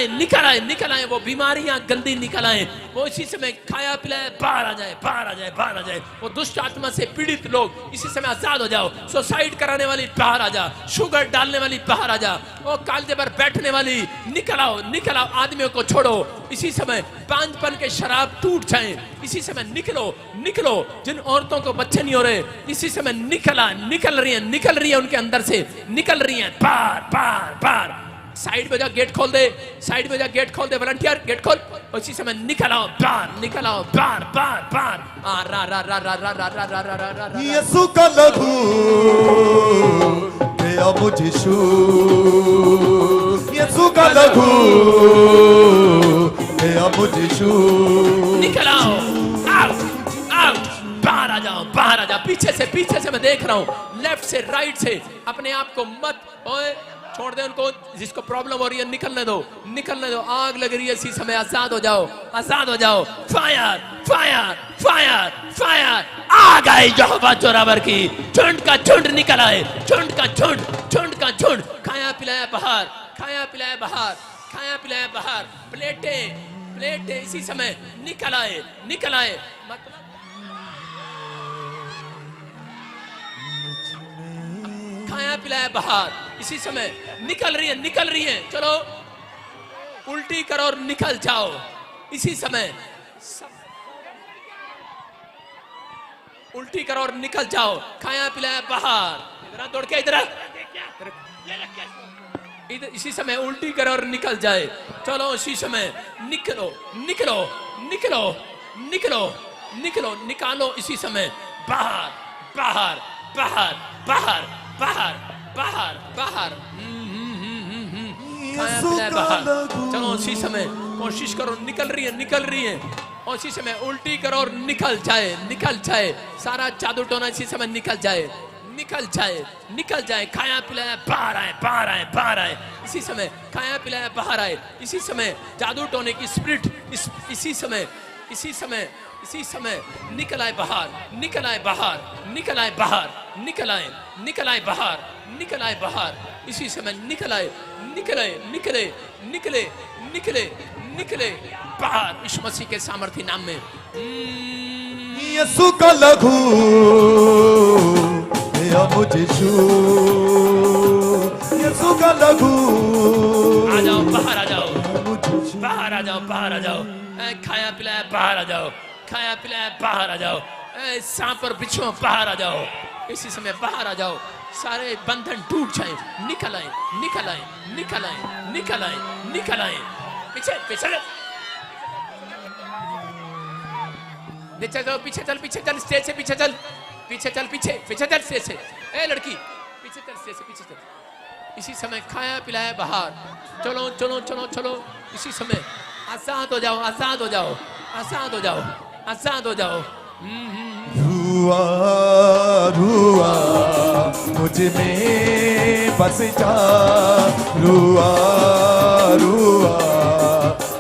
निकल आए, वो बीमारियां गंदी निकल आए, वो इसी समय खाया पिलाया बाहर आ जाए, बाहर आ जाए, बाहर आ जाए। वो दुष्ट आत्मा से पीड़ित लोग इसी समय आजाद हो जाओ। सुसाइड कराने वाली बाहर आ जा, शुगर डालने वाली बाहर आ जा, वो कालजे पर बैठने वाली निकल आओ, निकल आओ, आदमियों को छोड़ो इसी समय। बांझपन के शराब टूट जाए इसी समय, निकलो निकलो। जिन औरतों को बच्चे नहीं हो रहे इसी समय निकल रही है उनके अंदर से, निकल रही है बाहर बाहर बाहर। साइड में जा, गेट खोल दे, साइड में जा, गेट खोल दे, वॉलंटियर गेट खोल। उसी समय निकल आओ बाहर, निकल आओ बाहर बाहर बाहर। रा रा रा रा रा रा रा रा रा रा रा। यीशु का लहू गया मुझे छू, यीशु का लहू गया मुझे छू। निकल आओ, आउट आउट, बाहर आ जाओ, बाहर आ जाओ। पीछे से मैं देख रहा हूँ, लेफ्ट से राइट से। अपने आप को मत ओए छोड़ दे उनको, जिसको प्रॉब्लम हो रही है निकलने दो, निकलने दो। आग लग रही है इसी समय, आजाद हो जाओ, आजाद हो जाओ। Fire fire fire fire. आग आई यहोवा जोरावर की, झुंड का झुंड निकल आए, झुंड का झुंड, झुंड का झुंड। खाया पिलाया बाहर, खाया पिलाया बाहर, खाया पिलाया बाहर। प्लेटें इसी समय निकल आए, निकल आए। मतलब खाया पिलाया बाहर इसी समय, निकल रही है। चलो उल्टी करो और निकल जाओ इसी समय। उल्टी करो और निकल जाओ। खाया पिलाया बाहर, इधर दौड़ के, इधर इसी समय उल्टी करो और निकल जाए। चलो इसी समय निकलो निकलो निकलो निकलो निकलो, निकालो इसी समय। बाहर बाहर बाहर बाहर बाहर बाहर बाहर। बाहर चलो इसी समय कोशिश करो, निकल रही है। और इसी समय उल्टी करो और निकल जाए। सारा जादू टोना इसी समय निकल जाए। खाया पिलाया बाहर आए, बाहर आए, बाहर आए इसी समय। खाया पिलाया बाहर आए इसी समय। जादू टोने की स्पिरिट इसी समय निकल आए बाहर, निकल आए बाहर, निकल आए बाहर, निकल आए, निकल आए बाहर, निकल आए बाहर इसी समय। निकले निकले बाहर यीशु मसीह के सामर्थी नाम में। यीशु का लहू गया मुझे छू, यीशु का लहू। आ जाओ, बाहर आ जाओ, बाहर आ जाओ, बाहर आ जाओ। खाया पिलाया बाहर आ जाओ, खाया पिलाया बाहर आ जाओ। सांप और बिच्छू बाहर आ जाओ इसी समय, बाहर आ जाओ। सारे बंधन टूट जाए, निकल आए, निकल आए, निकल आए, निकल आए, निकल आए। पीछे चल, पीछे चल, स्टेज से पीछे चल, पीछे चल स्टेज से। ए लड़की पीछे चल, स्टेज से पीछे चल इसी समय। खाया पिलाया बाहर। चलो चलो चलो चलो इसी समय। आजाद हो जाओ, आजाद हो जाओ, आजाद हो जाओ, आजाद हो जाओ। रुआ रुआ मुझ में बस जा, रुआ रुआ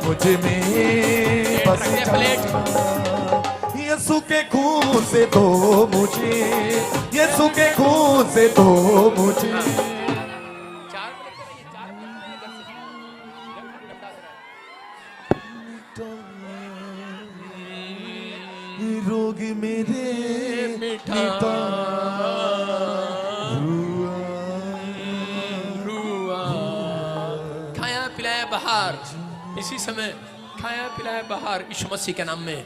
मुझ में बस जा। यीशु के खून से धो मुझे, यीशु के खून से धो मुझे। रोग मेरे मिटा, रुआ खाया पिलाया बाहर इसी समय। खाया पिलाया बाहर यीशु मसीह के नाम में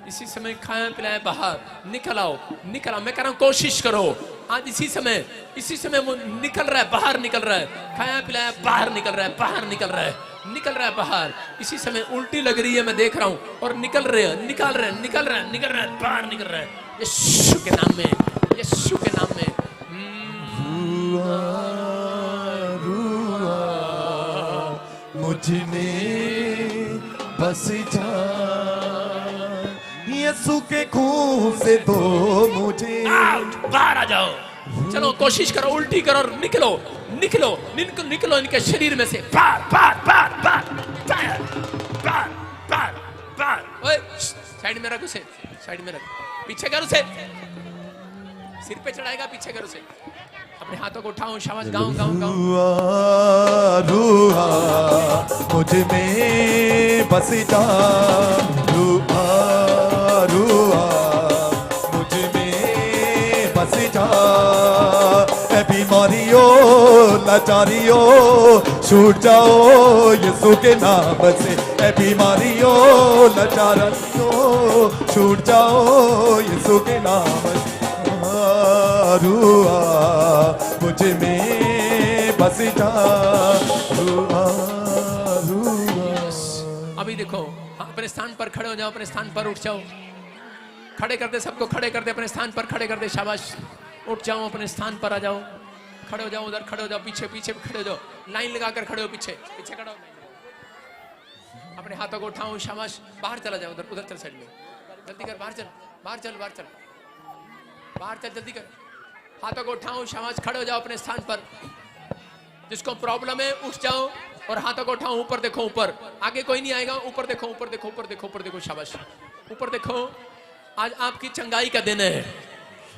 इसी समय। खाया पिलाया बाहर, निकल आओ, निकल आओ। मैं कह रहा हूं कोशिश करो आज इसी समय वो निकल रहा है, बाहर निकल रहा है। खाया पिलाया बाहर निकल रहा है, बाहर निकल रहा है, निकल रहा है बाहर इसी समय। उल्टी लग रही है, मैं देख रहा हूं, और निकल रहे हैं, निकल रहे हैं, बाहर निकल रहा है यीशु के नाम में, यीशु के नाम में। मुझ में बस जा, यीशु के खून से धो मुझे। आउट, बाहर आ जाओ। चलो कोशिश करो, उल्टी करो और निकलो निकलो निकलो इनके शरीर में से। बाहर बाहर बाहर बाहर बाहर बाहर बाहर। ओए साइड में रख उसे, साइड में रख, पीछे कर उसे, सिर पे चढ़ाएगा, पीछे कर उसे। अपने हाथों को उठाओ, शाबाश, गाओ गाओ गाओ। रूहा मुझ में बस जा, रूहा रूहा मुझ में बस जा। ए बीमारियों लाचारियों छूट जाओ यीशु के नाम से। ए बीमारियों लाचारियों छूट जाओ यीशु के नाम से। रूहा मुझ में बस जा, रूहा रूहा। अभी देखो, हाँ, अपने स्थान पर खड़े हो जाओ, अपने स्थान पर उठ जाओ, खड़े कर दे, सबको खड़े कर दे, अपने स्थान पर खड़े कर दे, शाबाश। उठ जाओ, अपने स्थान पर आ जाओ, खड़े हो जाओ, उधर खड़े हो जाओ, पीछे पीछे खड़े हो जाओ, लाइन लगाकर खड़े हो, पीछे पीछे खड़े हो, अपने हाथों को उठाओ, शाबाश। बाहर चला जाओ, उधर उधर चल, साइड में जल्दी कर, बाहर चल, बाहर चल, बाहर चल, बाहर चल, जल्दी कर। हाथों को उठाओ, शाबाश, खड़े हो जाओ अपने स्थान पर। जिसको प्रॉब्लम है उठ जाओ और हाथों को उठाओ, ऊपर देखो, ऊपर, आगे कोई नहीं आएगा, ऊपर देखो, ऊपर देखो, ऊपर देखो, ऊपर देखो, शाबाश, ऊपर देखो। आज आपकी चंगाई का दिन है,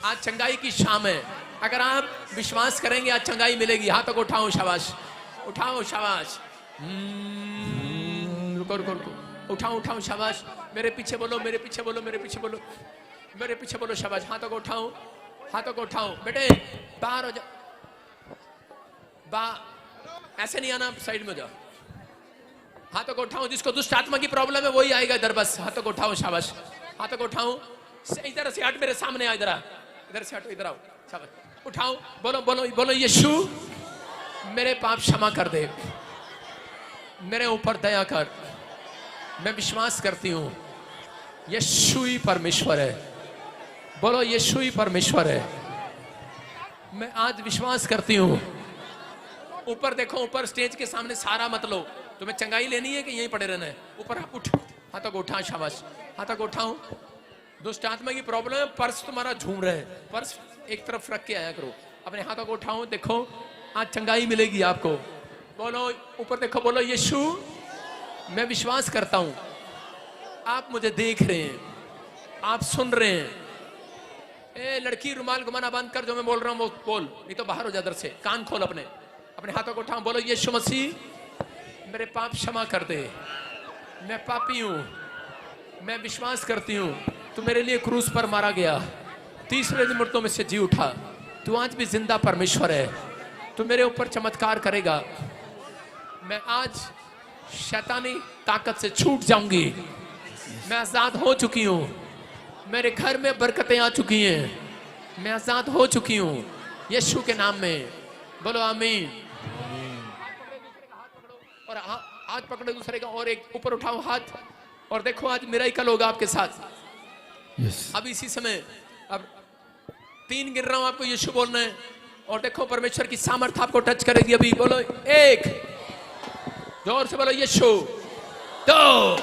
आज चंगाई की शाम है। अगर आप विश्वास करेंगे आज चंगाई मिलेगी। हाथों को उठाओ, शाबाश, उठाओ, शाबाश, रुको रुको रुको, उठाओ उठाओ, शाबाश। मेरे पीछे बोलो, मेरे पीछे बोलो, मेरे पीछे बोलो, मेरे पीछे बोलो, शाबाश। हाथों को उठाओ, हाथों को उठाओ, बेटे बाहर हो जाओ, ऐसे नहीं आना, साइड में जाओ। हाथों को उठाओ, जिसको दुष्ट आत्मा की प्रॉब्लम है वही आएगा इधर, बस। हाथों को उठाओ, शाबाश, हाथों को उठाओ, इधर से हट, मेरे सामने आ, इधर इधर से हटो, इधर आओ, शाबाश। उठाओ, बोलो बोलो बोलो, यीशु मेरे पाप क्षमा कर दे, मेरे ऊपर दया कर, मैं विश्वास करती हूँ यीशु ही परमेश्वर है। बोलो, यीशु ही परमेश्वर है। मैं आज विश्वास करती हूँ। ऊपर देखो, ऊपर स्टेज के सामने सारा मत लो, तुम्हें चंगाई लेनी है कि यहीं पड़े रहना है? ऊपर उठ, हाथों को उठाओ, शाबाश, हाथों को उठाओ। दुष्ट आत्मा की प्रॉब्लम है, पर्स तुम्हारा झूम रहे हैं, पर्स एक तरफ रख के आया करो। अपने हाथों को उठाओ, देखो आज चंगाई मिलेगी आपको। बोलो, ऊपर देखो, बोलो, यीशु मैं विश्वास करता हूं आप मुझे देख रहे हैं, आप सुन रहे हैं। ए लड़की, रुमाल घुमाना बंद कर, जो मैं बोल रहा हूं वो बोल, नहीं तो बाहर हो जा इधर से। कान खोल अपने, अपने हाथों को उठाओ, बोलो, यीशु मसीह मेरे पाप क्षमा कर दे, मैं पापी हूं, मैं विश्वास करती हूं तू मेरे लिए क्रूस पर मारा गया, तीसरे दिन मृतों में से जी उठा, तू आज भी जिंदा परमेश्वर है, तू मेरे ऊपर चमत्कार करेगा। मैं आज शैतानी ताकत से छूट जाऊंगी, मैं आजाद हो चुकी हूं, मेरे घर में बरकतें आ चुकी हैं, मैं आजाद हो चुकी हूं यीशु के नाम में। बोलो आमीन। और हाथ पकड़ो दूसरे का, और एक ऊपर उठाओ हाथ, और देखो आज मिरेकल होगा आपके साथ। अब इसी समय, अब 3 गिन रहा हूं, आपको यीशु बोलना है, और देखो परमेश्वर की सामर्थ आपको टच करेगी अभी। बोलो 1, जोर से बोलो, यीशु 2,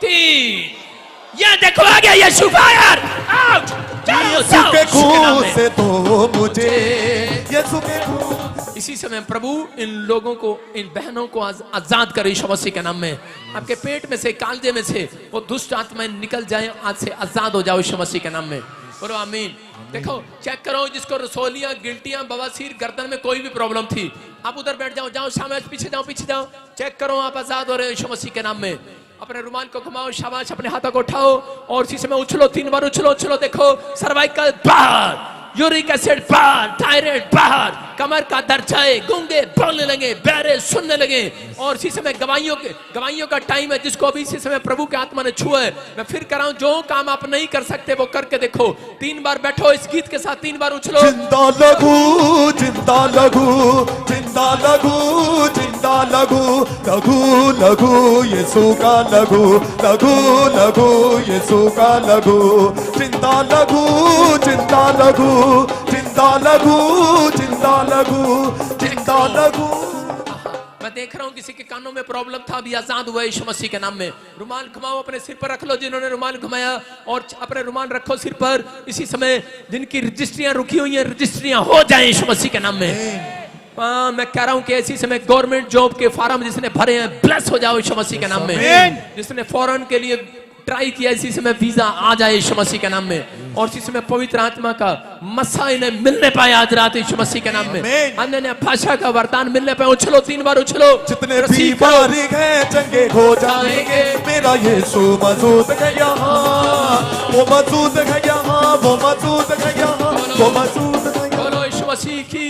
3, ये देखो आ गया यीशु, फायर आउट। यीशु के खून से तो मुझे, यीशु के खून। इसी समय प्रभु इन लोगों को, इन बहनों को आजाद करे यीशु मसीह के नाम में। आपके पेट में से, कालजे में से वो दुष्ट आत्माएं निकल जाए, आज से आजाद हो जाओ यीशु मसीह के नाम में। बोलो आमीन। देखो, चेक करो, जिसको रसोलियां, गिल्टियां, बवासीर, गर्दन में कोई भी प्रॉब्लम थी, आप उधर बैठ जाओ, जाओ सामने, पीछे जाओ, पीछे जाओ, चेक करो, आप आजाद हो रहे हो यीशु मसीह के नाम में। अपने रुमाल को घुमाओ, शाबाश, अपने हाथों को उठाओ और इसी समय उछलो, 3 बार उछलो, उछलो। देखो, सर्वाइकल बाहर, यूरिक एसिड बाहर, थायराइड बाहर, कमर का दर्द जाए, गूंगे बोलने लगे, बहरे सुनने लगे। और इसी समय गवाइयों का टाइम है, जिसको अभी इसी समय प्रभु के आत्मा ने छुआ है। मैं फिर कराऊं, जो काम आप नहीं कर सकते वो करके देखो। 3 बार बैठो इस गीत के साथ, 3 बार उछलो। जिंदा लगू, जिंदा लगू, जिंदा लगू, जिंदा लगू, लगू लगू यीशु का लगू, लगू लगू यीशु का लगू, जिंदा लगू, जिंदा लगू, जिंदा लगू, जिंदा लगू, जिंदा लगू। मैं देख रहा हूँ किसी के कानों में प्रॉब्लम था, अभी आजाद हुआ यीशु मसीह के नाम में। रुमाल घुमाओ, अपने सिर पर रख लो, जिन्होंने रुमाल घुमाया, और अपने रुमाल रखो सिर पर। इसी समय जिनकी रजिस्ट्रियां रुकी हुई हैं, रजिस्ट्रियां हो जाए यीशु मसीह के नाम में। मैं कह रहा हूं कि इसी समय गवर्नमेंट जॉब के फॉर्म जिसने भरे हैं, ब्लेस हो जाओ यीशु मसीह के नाम में। जिसने फॉरेन के लिए ट्राई किया इसी समय वीजा आ जाए यीशु मसीह के नाम में, और इसी समय पवित्र आत्मा का मसा इन्हें मिलने पाए आज रात यीशु मसीह के नाम में, अन्य भाषा का वरदान मिलने पाए। उछलो 3 बार उछलो। जितने बीमारी हैं चंगे हो जाएंगे, मेरा यीशु मौजूद है यहाँ, वो मौजूद है यहाँ, वो मौजूद है यहाँ, वो मौजूद है यहाँ। बोलो यीशु मसीह की।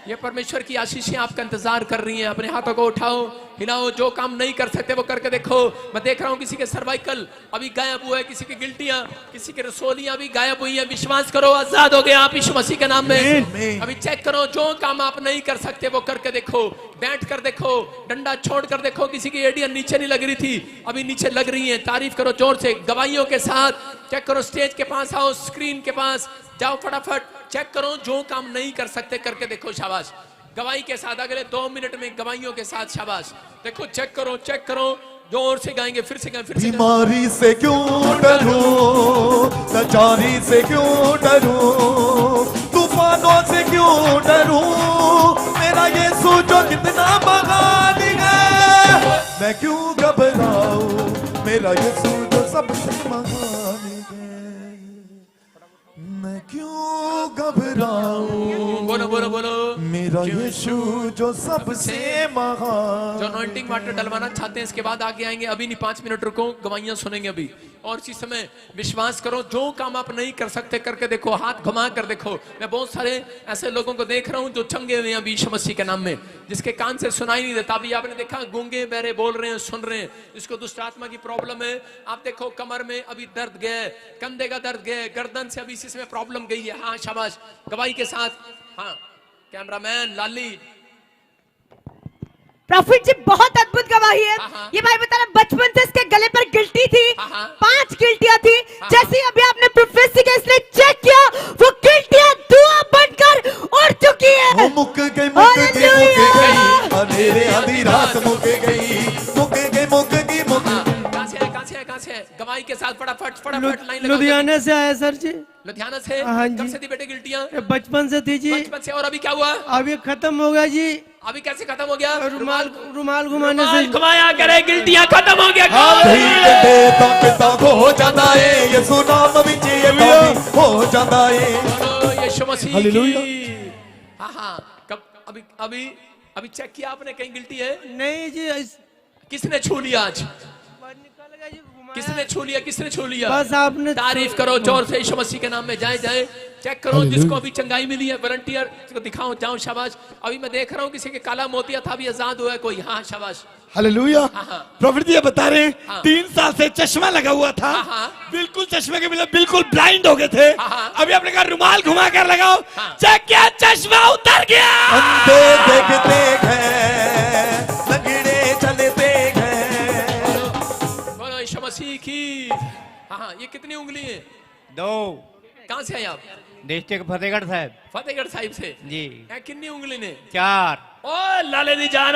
ये परमेश्वर की आशीषें आपका इंतजार कर रही हैं। अपने हाथों को उठाओ, हिलाओ। जो काम नहीं कर सकते वो करके देखो। मैं देख रहा हूं किसी के सर्वाइकल अभी गायब हुआ है, किसी की गिल्टियां, किसी की रसोलियां भी गायब हुई हैं। विश्वास करो, आजाद हो गए आप यीशु मसीह के नाम में। अभी चेक करो, जो काम आप नहीं कर सकते वो करके देखो। बैठ कर देखो, डंडा छोड़ कर देखो। किसी की एडियां नीचे नहीं लग रही थी, अभी नीचे लग रही है। तारीफ करो जोर से, गवाहियों के साथ। चेक करो, स्टेज के पास आओ, स्क्रीन के पास जाओ, फटाफट चेक करो। जो काम नहीं कर सकते करके देखो। शाबाश। गवाही के साथ अगले 2 मिनट में गवाहियों के साथ। शाबाश। देखो, चेक करो, चेक करो। जोर से गाएंगे, फिर से गाएं, फिर से। बीमारी से क्यों डरूं, लाचारी से क्यों डरूं, तूफानों से क्यों डरूं, मेरा यीशु जो कितना महान है। मैं क्यों घबराऊं, मेरा यीशु जो सबसे महान है। मैं क्यों घबराऊं, बोलो बोलो बोलो। मेरा यीशु जो सबसे महान। जो अनॉइंटिंग वाटर डलवाना चाहते हैं इसके बाद आगे आएंगे। अभी नहीं, 5 मिनट रुको, गवाहियां सुनेंगे अभी। और इसी समय विश्वास करो, जो काम आप नहीं कर सकते करके देखो। हाथ घुमा कर देखो। मैं बहुत सारे ऐसे लोगों को देख रहा हूं जो चंगे हुए हैं अभी यीशु मसीह के नाम में, जिसके कान से सुनाई नहीं देता। अभी आपने देखा, गूंगे बहरे बोल रहे हैं, सुन रहे हैं। जिसको दुष्ट आत्मा की प्रॉब्लम है, आप देखो कमर में अभी दर्द गया, कंधे का दर्द गया, गर्दन से अभी इसी समय प्रॉब्लम गई है। हाँ शाबाश, गवाही के साथ। हाँ कैमरामैन लाली। प्रॉफिट जी, बहुत अद्भुत गवाही है। ये भाई बता रहा, बचपन से इसके गले पर गिल्टी थी, 5 गिल्टियां थी। जैसे ही अभी आपने प्रोफेसी का इसलिए चेक किया, वो गिल्टियां धुआं बनकर उड़ चुकी है। वो मुक गई, मुक गई, मुक गई, अंधेरे आधी रात मुक गई, मुक गई, मुक गई, मुक गई। कहां से है? गवाही के साथ फटाफट फटाफट लाइन लगाओ। लुधियाना से आया सर जी। लुधियाना से? हाँ जी। कब से थी बेटे गिल्टियां? बचपन से थी जी। बचपन से। और अभी क्या हुआ? अभी खत्म हो गया जी। अभी कैसे खत्म हो गया? रुमाल घुमाने से घुमाया करे, गिल्टियां खत्म हो गया। हो जाता है यीशु नाम विच ये तावी हो जाता है। यीशु मसीह हालेलुया। हाँ हाँ। कब? अभी अभी अभी चेक किया आपने कहीं गिल्टी है? नहीं जी। किसने छू लिया आज? किसने छू लिया? किसने छू लिया? बस आपने। तारीफ करो जोर से यीशु मसीह के नाम में। जाए जाए, चेक करो जिसको अभी चंगाई मिली है, वॉलंटियर को दिखाओ, जाओ। शाबाश। अभी मैं देख रहा हूँ किसी के काला मोतिया था, अभी आजाद हुआ है कोई। हाँ शाबाश। हालेलुया। प्रॉफिट जी ये बता रहे हैं, हाँ। 3 साल से चश्मा लगा हुआ था, हाँ। बिल्कुल चश्मे के बिना बिल्कुल ब्लाइंड हो गए थे। हाँ। अभी आपने कहा रुमाल घुमा कर लगाओ, हाँ। चेक किया, चश्मा उतर गया। अंधे देखते हैं, लंगड़े चलते हैं। बोलो यीशु मसीह की। हाँ, ये कितनी उंगली है? 2। कहाँ से आए आप? डिस्ट्रिक्ट फतेहगढ़ साहब फतेहगढ़ साहिब से जी। कितनी उंगली ने? 4। ओ लाले दी जान,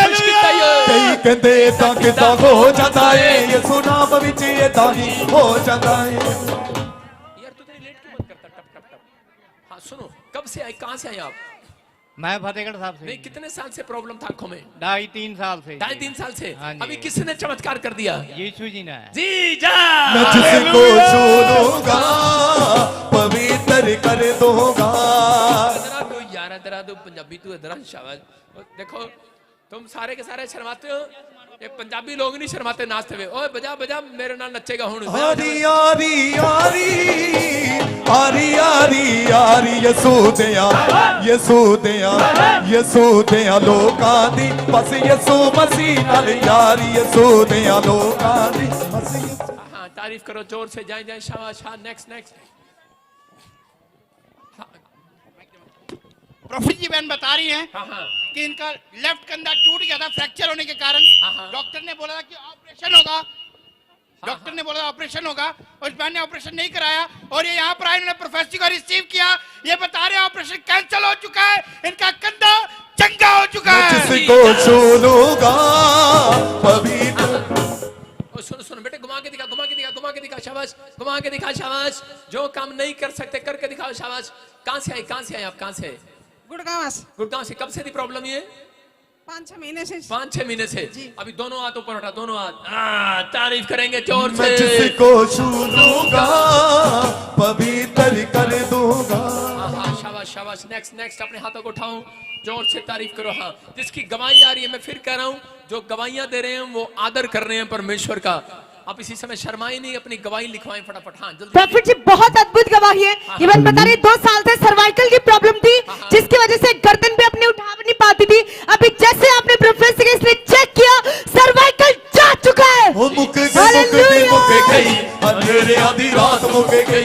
खुश किता यो। कई कहते ताकता हो जाता है यीशु नाम विच ये तावी हो जाता है। यार तू इतनी लेट क्यों मत करता? टप टप टप। हाँ सुनो, कब से आए, कहाँ से आए आप? मैं फतेहगढ़ साहब नहीं, से। कितने साल से प्रॉब्लम था आंखों में? 2.5-3 साल से। 2.5-3 साल से। हाँ जी। अभी किसने चमत्कार कर दिया? यीशु जी ने। जी जा। मैं जिसको छूलूंगा पवित्र कर दूंगा। इधर आ तू यार, इधर आ तू, पंजाबी तू इधर आ। शाबाश। देखो तुम सारे के सारे शर्माते हो, ये पंजाबी लोग नहीं शर्माते नाचते हुए। ओए बजा बजा, मेरे नाल नचेगा हुन। आरी आरी आरी आरी आरी आरी यीशु दिया, यीशु दिया, यीशु दिया लोकां दी बस यीशु मसीह नाल यारी, यीशु दिया लोकां दी बस। हाँ तारीफ करो जोर से। जाए जाए, शाबाश। हाँ नेक्स्ट नेक्स्ट। प्रॉफिट जी बहन बता रही हैं हाँ हाँ कि इनका लेफ्ट कंधा टूट गया था फ्रैक्चर होने के कारण। हाँ। डॉक्टर ने बोला था कि ऑपरेशन होगा, डॉक्टर ने बोला ऑपरेशन होगा, और इस बहन ने ऑपरेशन नहीं कराया और ये यहाँ पर आए, इन्होंने प्रोफेसर को रिसीव किया। ये बता रहे हैं ऑपरेशन कैंसिल हो चुका है, इनका कंधा चंगा हो चुका है। जिसको छूलूंगा पवित्र। सुन सुन बेटे, घुमा के दिखा, घुमा के दिखा, घुमा के दिखा। शाबाश, घुमा के दिखा। शाबाश। जो काम नहीं कर सकते करके दिखाओ। शाबाश। कहाँ से आए, कहाँ से आए आप? कहाँ से? गुड़गांव से। गुड़गांव से। कब से थी प्रॉब्लम ये? 5-6 महीने से 5-6 महीने से अभी दोनों हाथ ऊपर उठा, दोनों हाथ। तारीफ करेंगे जोर मैं से। जिसको छू लूंगा पवित्र कर दूंगा। हाँ, शाबाश शाबाश। नेक्स्ट अपने हाथों को उठाओ, जोर से तारीफ करो। हाँ, जिसकी गवाही आ रही है, मैं फिर कह रहा हूँ, जो गवाहियां दे रहे हैं वो आदर कर रहे हैं परमेश्वर का। आप इसी समय शर्माई नहीं, अपनी गवाही लिखवाएं फटाफट। हाँ जल्दी। प्रॉफिट जी बहुत अद्भुत गवाही है। ये बहन बता रही 2 साल से सर्वाइकल की प्रॉब्लम थी, जिसकी वजह से गर्दन पे अपने उठा नहीं पाती थी। अभी जैसे आपने प्रोफेसर के इसने चेक किया, सर्वाइकल जा चुका है। वो मुक गई अंधेरे आधी रात मुक गई।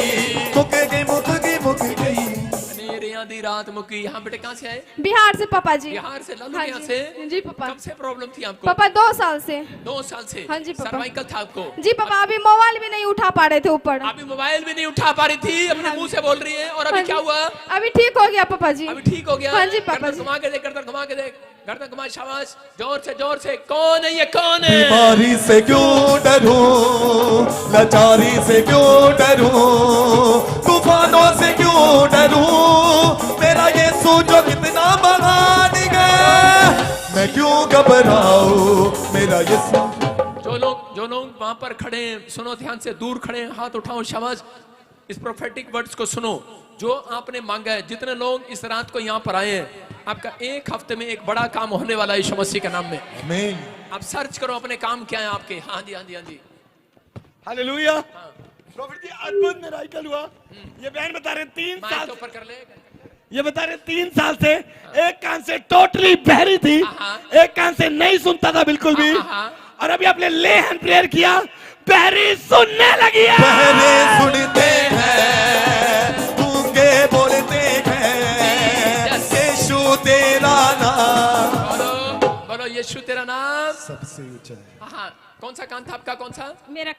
मेरे आधी रात मुकी। हाँ बेटे कहाँ से आए? बिहार से पापा जी। बिहार से। लालू हाँ यहाँ जी। से? जी पापा। कब से प्रॉब्लम थी आपको? पापा 2 साल से। 2 साल से? हाँ जी पापा। सर्वाइकल था आपको? जी पापा, अभी मोबाइल भी नहीं उठा पा रहे थे ऊपर। अभी मोबाइल भी नहीं उठा पा रही थी, अपने मुंह से बोल रही है। और अभी हाँ क्या जी। हुआ? अभी ठीक हो गया पापा जी। अभी ठीक हो गया? हाँ जी पापा गर्दन जी। घुमा के देख, गर्दन घुमा के देख, गर्दन घुमा। शाबाश, जोर से। कौन है ये, कौन है? बीमारी से क्यों डरूं, लाचारी से क्यों डरूं, तूफानों से क्यों डरूं, मेरा यीशु जो कितना महान है, मैं क्यों घबराऊं, मेरा यीशु। जो लोग वहां पर खड़े हैं, सुनो ध्यान से, दूर खड़े हैं, हाथ उठाओ। शाबाश, इस प्रोफेटिक वर्ड्स को सुनो जो आपने मांगा है। जितने लोग इस रात को यहाँ पर आए हैं, आपका 1 हफ्ते में एक बड़ा काम होने वाला है यीशु मसीह के नाम में। आमीन। आप सर्च करो अपने काम क्या है आपके। हाँ जी। हालेलुया। प्रॉफिट जी अद्भुत मिराकल हुआ। ये बहन बता रहे 3 माइक साल, के ऊपर कर ले। ये बता रहे 3 साल से एक कान से टोटली बहरी थी, एक कान से नहीं सुनता था बिल्कुल भी। और अभी आपने ले हैंड प्रेयर किया, बहरी सुनने लगी है। बहरे सुनते हैं, गूंगे बोलते हैं, यीशु तेरा नाम। बोलो यीशु तेरा नाम सबसे ऊंचा है। हाँ, कौन सा कान था आपका? कौन सा? मेरा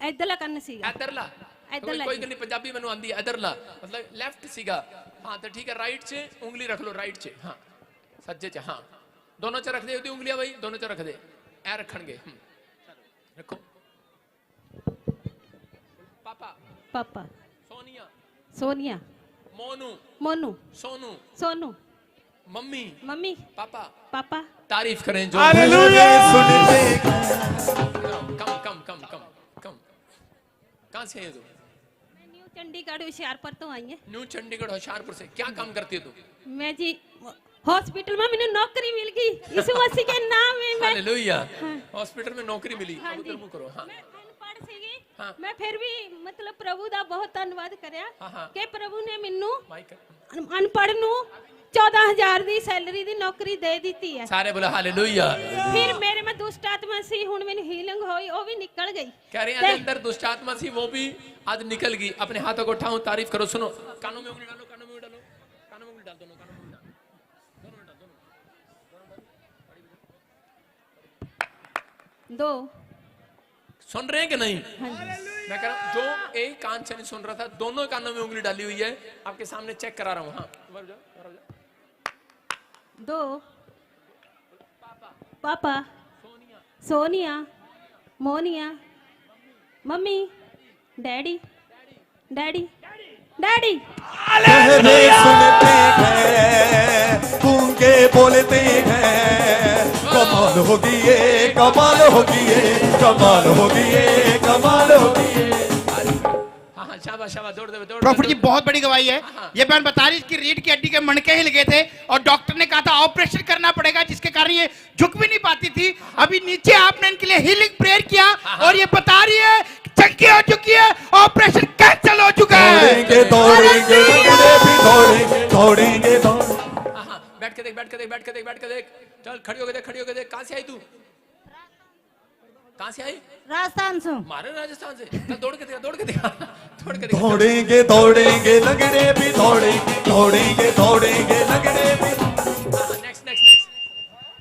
ऐदला करना सीगा। ऐदरला। कोई नहीं, पंजाबी मैंने आंदी है। ऐदरला मतलब लेफ्ट सीगा। हाँ तो ठीक है, राइट से उंगली रख लो, राइट से। हाँ सज्जे च। हाँ दोनों च रख दे होती उंगलियां भाई, दोनों च रख दे। ऐ रखणगे। रखो। पापा। सोनिया। मोनू। सोनू। मम्मी। पापा। तारीफ करें जो। हालेलुया। सुनते कम। कहाँ से है तू? मैं न्यू चंडीगढ़ होशियारपुर तो आई है। न्यू चंडीगढ़ होशियारपुर से। क्या काम करती है तू? मैं जी हॉस्पिटल में मैंने नौकरी मिल गई, यीशु मसीह के नाम में। मैं हालेलुया। हॉस्पिटल में नौकरी मिली। हाँ अब जी। उधर मुंह करो। हाँ मैं अनपढ़ सीगी, हाँ। मैं फिर भी मतलब प्रभु दा बहुत धन्यवाद करया हाँ। कि प्रभु ने मैनू माइक। अनपढ़ नू 14,000 दी सैलरी दी नौकरी दे दी है। सारे बोले हालेलुया। फिर मेरे में दुष्ट आत्मा सी, हुन मैंने हीलिंग होई, वो भी निकल गई। कह रहे हैं अंदर दुष्ट आत्मा सी, वो भी आज निकल गई। अपने हाथों को उठाओ, तारीफ करो। सुनो, कानों में उंगली डालो, कानों में उंगली डालो, कानों में उंगली डाल, दोनों कानों में उंगली डाल, दोनों में डाल, दो। सुन रहे हैं कि नहीं? मैं कह रहा हूँ, जो एक कान से नहीं सुन रहा था, दोनों कानों में उंगली डाली हुई है। आपके सामने चेक करा रहा हूँ। हाँ दो। पापा। सोनिया। मोनिया। मम्मी। डैडी। बहरे सुनते हैं, गूंगे बोलते हैं, कमाल होगी ये, कमाल होगी ये, कमाल होगी ये, कमाल होगी ये। हाँ शाबाश, दौड़ दे। प्रॉफिट जी बहुत बड़ी गवाही है। ये बहन बता रही इसकी रीढ़ की हड्डी के मणके हिल गए थे और डॉक्टर ने कहा था ऑपरेशन करना पड़ेगा, जिसके कारण ये झुक भी नहीं पाती थी। अभी नीचे आपने इनके लिए हीलिंग प्रेयर किया और ये बता रही है चंकी हो चुकी है, ऑपरेशन कैंसिल हो चुका है। दौड़ेंगे दौड़ेंगे। बैठ के देख। चल खड़ी होके देख। कहाँ से आई तू? कहाँ से आई? राजस्थान से। मारे राजस्थान से। चल दौड़ के देखा। दौड़ेंगे लगड़े भी दौड़ेंगे लगड़े भी। नेक्स्ट।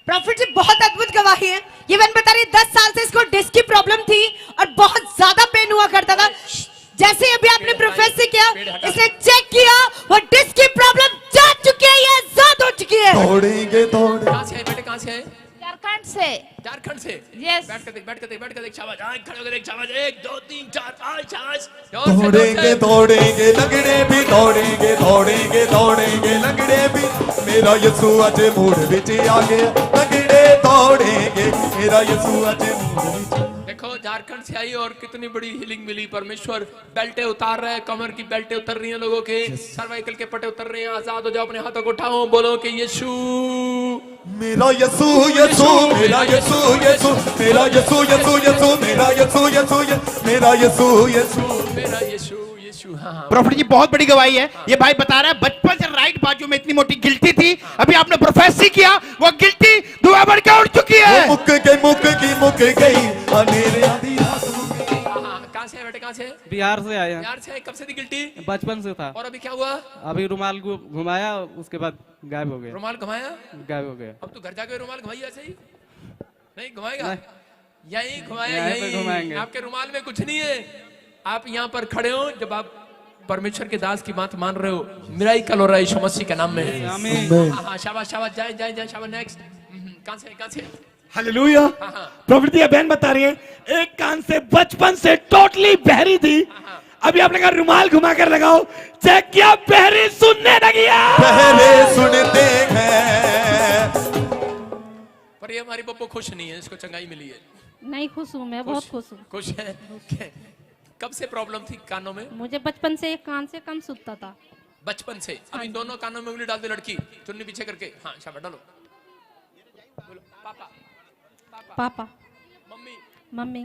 प्रॉफिट जी बहुत अद्भुत गवाही है। ये बहन बता रही 10 साल से इसको डिस्क की प्रॉब्लम थी और बहुत ज्यादा पेन हुआ करता था। जैसे अभी आपने प्रोफेस से किया, इसने चेक किया, वो डिस्क की प्रॉब्लम जा चुकी है, ये आजाद हो चुकी है। दौड़ेंगे। कहाँ से आए बेटे? कहाँ से आए? झारखंड से। झारखंड से Yes. बैठ कर देख शाबाश खड़े होकर देख शाबाश 1 2 3 4 5 शाबाश जोर दौड़ेंगे दौड़ेंगे लंगड़े भी दौड़ेंगे दौड़ेंगे दौड़ेंगे लंगड़े भी मेरा यसू अज मूड विच आ गया लंगड़े दौड़ेंगे मेरा यसू अज मूड विच देखो झारखंड से आई और कितनी बड़ी हीलिंग मिली परमेश्वर बेल्टे उतार रहा है कमर की बेल्टे उतर रही हैं लोगों के सर्वाइकल के पट्टे उतर रहे हैं आजाद हो जाओ अपने हाथों को उठाओ बोलो कि यीशु मेरा यसू यसू मेरा यसू यसू मेरा यसू यसू यसू मेरा यसू यसू मेरा यसू यसू मेरा यीशु यीशु हाँ प्रॉफिट जी बहुत बड़ी गवाही है ये भाई बता रहा है बचपन से राइट बाजू में इतनी मोटी गिल्टी थी अभी आपने प्रोफेसी किया वो गिल्टी धुआं बन के उड़ चुकी है मुक गई मेरे आधी रात कहाँ से है बेटे कहाँ से बिहार से आए हैं। यार से कब से थी गिल्टी बचपन से था। और अभी क्या हुआ अभी रुमाल को घुमाया उसके बाद गायब हो गया। रुमाल घुमाया गायब हो गया। अब तू घर जाके रुमाल घुमाई ऐसे ही नहीं घुमाएगा यही घुमाया यहीं पे यही घुमाएंगे। आपके रुमाल में कुछ नहीं है आप यहाँ पर खड़े हो जब आप परमेश्वर के दास की बात मान रहे हो मिराकल हो रहा है यीशु मसीह के नाम में आमीन। हाँ शाबाश शाबाश जाए शाबाश नेक्स्ट कहाँ से हालेलुया। हाँ। प्रॉफिट जी बहन बता रही है एक कान से बचपन से टोटली बहरी थी अभी आपने कहा रुमाल घुमा कर लगाओ चेक किया बहरी सुनने लगी है। पहले सुनते हैं पर ये हमारी बप्पो खुश नहीं है इसको चंगाई मिली है नहीं खुश हूँ मैं बहुत खुश हूँ खुश है कब से प्रॉब्लम थी कानों में मुझे बचपन से एक कान से कम सुनता था बचपन से अभी दोनों कानों में उंगली डाल दे लड़की चुन्नी पीछे करके हाँ शाबाश डालो बोलो पापा पापा मम्मी मम्मी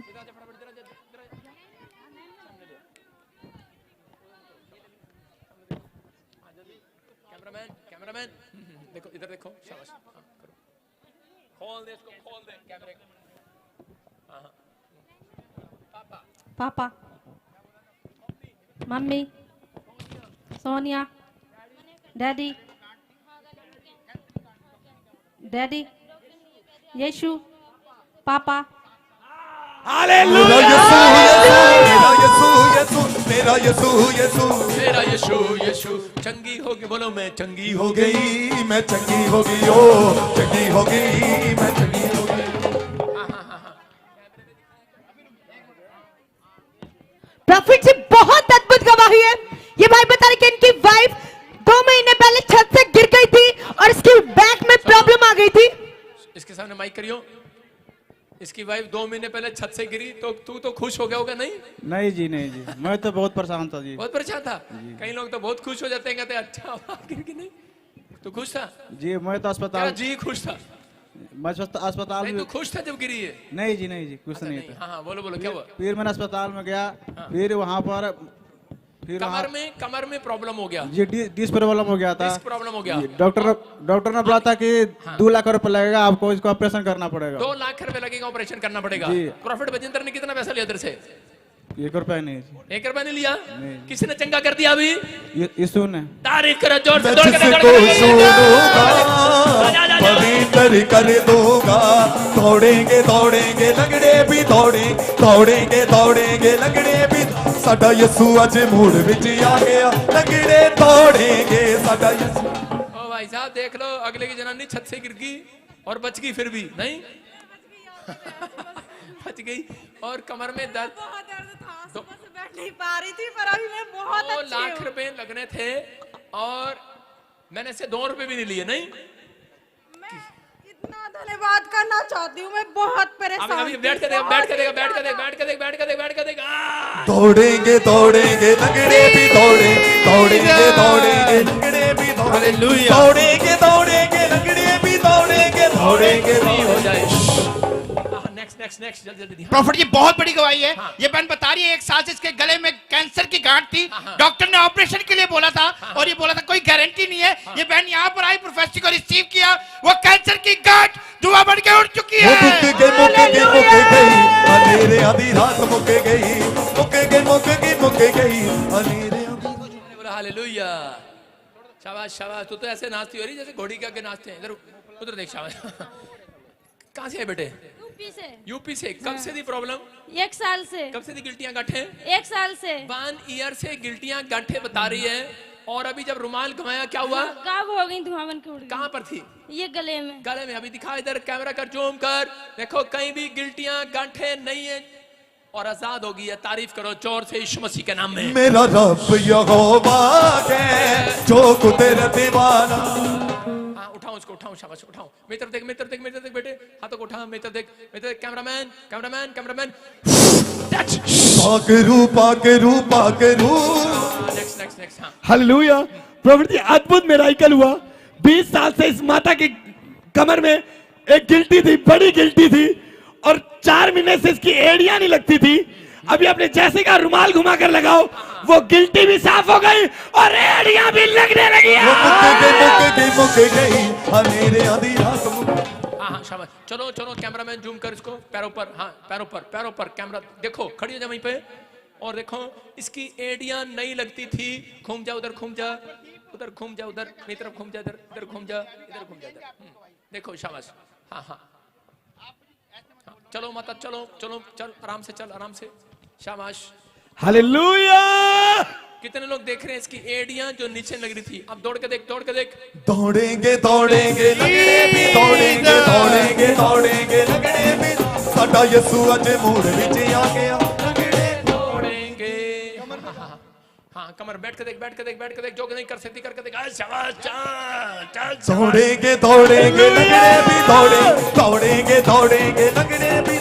कैमरामैन देखो इधर देखो शाबाश हाँ, करो खोल दे इसको खोल दे कैमरे को हाँ पापा पापा मम्मी सोनिया डैडी डैडी यीशु पापा मेरा यसू यसू मेरा यसू यसू मेरा यीशु यीशु चंगी होगी बोलो मैं चंगी हो गई मैं चंगी हो गई ओ चंगी हो गई मैं चंगी हो गई प्रॉफिट जी बहुत अद्भुत गवाही है ये भाई बता रहे कि इनकी वाइफ 2 महीने पहले छत से गिर गई थी और इसकी बैक में प्रॉब्लम आ गई थी। इसके सामने माइक करियो इसकी वाइफ 2 महीने पहले छत से गिरी तो तू तो खुश हो गया होगा नहीं नहीं जी मैं तो बहुत परेशान था जी। बहुत परेशान था कई लोग तो बहुत खुश हो जाते हैं कहते हैं अच्छा हुआ गिर के नहीं तू खुश था जी मैं तो अस्पताल जी खुश था मैं अस्पताल नहीं में तू खुश था जब गिरी है नहीं जी कुछ नहीं था। हाँ बोलो क्या हुआ फिर मैंने अस्पताल में गया फिर वहाँ पर फिर कमर में प्रॉब्लम हो गया जी डिस्क प्रॉब्लम हो गया था। डिस्क प्रॉब्लम हो गया डॉक्टर ने बोला था कि 2 लाख रुपए लगेगा आपको इसको ऑपरेशन करना पड़ेगा 2 लाख रुपए लगेगा ऑपरेशन करना पड़ेगा जी। प्रॉफिट बजिंदर ने कितना पैसा लिया तेरे से 1 रुपया नहीं जी। 1 रुपया नहीं लिया किसी ने चंगा कर दिया अभी यीशु ने तारीफ करो जोर से मैं जिसको सुनूंगा पवित्र कर दूंगा दौड़ेंगे दौड़ेंगे लंगड़े भी दौड़ेंगे दौड़ेंगे लंगड़े भी साडा यसू अज मूड विच आ गया लंगड़े दौड़ेंगे साडा यसू ओ भाई साहब देख लो अगले की जनानी छत से गिर गई और बच गई फिर भी नहीं बच गई और कमर में दर्द बहुत दर्द था सुबह से बैठ नहीं पा रही थी पर अभी मैं बहुत 2 लाख रुपए लगने थे और मैंने से 2 रुपए भी नहीं लिए नहीं मैं इतना धन्यवाद करना चाहती हूँ मैं बहुत परेशान अभी बैठ के देख दौड़ेंगे दौड़ेंगे लंगड़े भी दौड़ेंगे लंगड़े भी दौड़ेंगे लंगड़े भी दौड़ेंगे हो जाए नेक्स्ट जल्दी प्रॉफिट जी बहुत बड़ी गवाही है ये बहन बता रही है 1 साल से इसके गले में कैंसर की गांठ थी डॉक्टर ने ऑपरेशन के लिए बोला था और ये बोला था कोई गारंटी नहीं है ये बहन यहाँ पर आई प्रोफेसर को रिसीव किया वो कैंसर की गांठ धुआं बन के उड़ चुकी है मुक गई मेरे आधी रात मुक गई बोला हालेलुया शाबाश शाबाश तू तो ऐसे नाचती हो रही जैसे घोड़ी के आगे नाचते हैं इधर उधर देख शाबाश कहाँ से है बेटे यूपी से कब से थी प्रॉब्लम 1 साल से कब से थी गिल्टियां गांठे 1 साल से 1 ईयर से गिल्टियां गांठे बता रही है और अभी जब रुमाल घुमाया क्या हुआ? गायब हो गई, धुआं बन के उड़ गई। कहाँ पर थी? ये गले में। गले में। अभी दिखा इधर, कैमरा कर, जूम कर, देखो कहीं भी गिल्टियां गांठे नहीं है और आजाद होगी है। तारीफ करो जोर से यीशु मसीह के नाम में। मेरा रब यहोवा है जो कुदरत वाला। हाँ उठाओ उसको, उठाओ, शाबाश, उठाओ। मेरी तरफ देख, मेरी तरफ देख, मेरी तरफ देख बेटे, हाथों को उठा, मेरी तरफ देख, मेरी तरफ। कैमरामैन, कैमरामैन, कैमरामैन, पाकरू पाकरू पाकरू। Next next next. हाँ हालेलुया। प्रॉफिट जी अद्भुत मिराकल हुआ। 20 साल से इस माता की कमर में एक गिल्टी थी, बड़ी गिल्टी थी, और 4 महीने से इसकी एड़ियां नहीं लगती थी। अभी आपने जैसे का रुमाल घुमा कर लगाओ, वो गिल्टी भी साफ हो गई और एड़ियां भी लगने लगी। मुक गई मेरे आधी रात मुक। हाँ शाबाश। चलो चलो कैमरामैन जूम कर इसको, पैरों पर, हाँ पैरों पर, पैरों पर कैमरा देखो, खड़ी हो जा वहीं पे और देखो इसकी एड़ियां नहीं लगती थी। घूम जा उधर, घूम जा उधर, घूम जा उधर, मेरी तरफ घूम जा, इधर इधर घूम जा, इधर घूम जा, इधर। देखो शाबाश। हाँ हाँ चलो माता, चलो चलो, चल आराम से, चल आराम से, शाबाश। हालेलुया। कितने लोग देख रहे हैं इसकी एड़ियां जो नीचे लग रही थी? अब दौड़ के देख, दौड़ के देख। दौड़ेंगे दौड़ेंगे लगड़े भी, दौड़ेंगे दौड़ेंगे दौड़ेंगे लगड़े भी, साडा यसू अज मूड विच आ गया। लगड़े दौड़ेंगे। हाँ कमर, बैठ के देख, बैठ के देख, बैठ के देख, जो नहीं कर सकती करके देख। शाबाश, चल चल, दौड़ेंगे दौड़ेंगे लगड़े भी, दौड़ेंगे दौड़ेंगे दौड़ेंगे लगड़े भी।